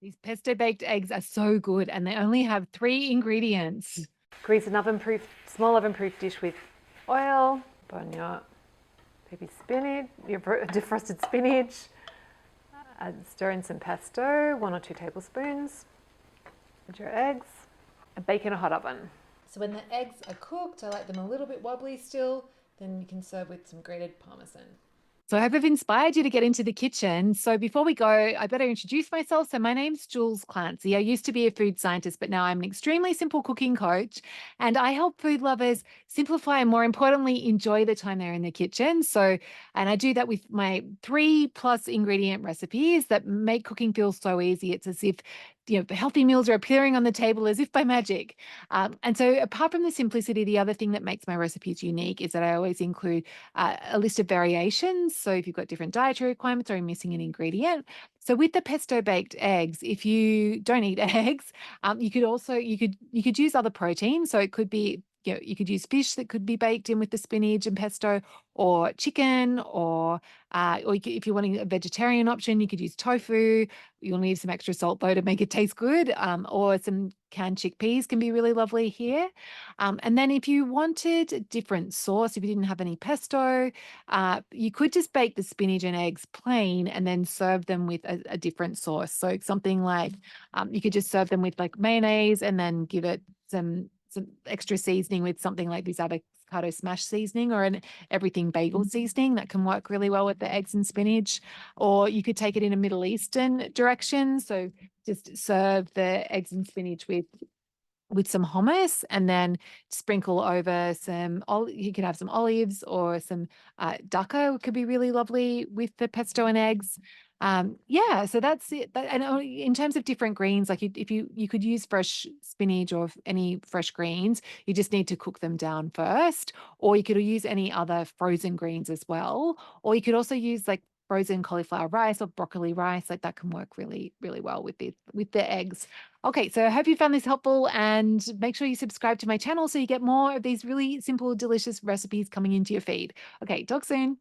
These pesto baked eggs are so good and they only have 3 ingredients. Grease an small oven-proof dish with oil. Put on your baby spinach, your defrosted spinach. Stir in some pesto, 1 or 2 tablespoons. Add your eggs and bake in a hot oven. So when the eggs are cooked, I like them a little bit wobbly still, then you can serve with some grated parmesan. So I hope I've inspired you to get into the kitchen. So before we go, I better introduce myself. So my name's Jules Clancy. I used to be a food scientist, but now I'm an extremely simple cooking coach. And I help food lovers simplify and more importantly, enjoy the time they're in the kitchen. And I do that with my 3+ ingredient recipes that make cooking feel so easy. It's as if healthy meals are appearing on the table as if by magic. And so apart from the simplicity, the other thing that makes my recipes unique is that I always include a list of variations. So if you've got different dietary requirements or you're missing an ingredient. So with the pesto baked eggs, if you don't eat eggs, you could use other proteins. So it could be you could use fish that could be baked in with the spinach and pesto, or chicken, or if you're wanting a vegetarian option, you could use tofu. You'll need some extra salt though to make it taste good, or some canned chickpeas can be really lovely here. And then if you wanted a different sauce, if you didn't have any pesto, you could just bake the spinach and eggs plain and then serve them with a different sauce. So something like you could just serve them with like mayonnaise and then give it some extra seasoning with something like this avocado smash seasoning or an everything bagel seasoning that can work really well with the eggs and spinach. Or you could take it in a Middle Eastern direction. So just serve the eggs and spinach with some hummus and then sprinkle over you could have some olives or some dukkha could be really lovely with the pesto and eggs. So that's it. And in terms of different greens, like if you could use fresh spinach or any fresh greens, you just need to cook them down first, or you could use any other frozen greens as well, or you could also use like frozen cauliflower rice or broccoli rice. Like that can work really, really well with the eggs. Okay, so I hope you found this helpful and make sure you subscribe to my channel so you get more of these really simple, delicious recipes coming into your feed. Okay, talk soon.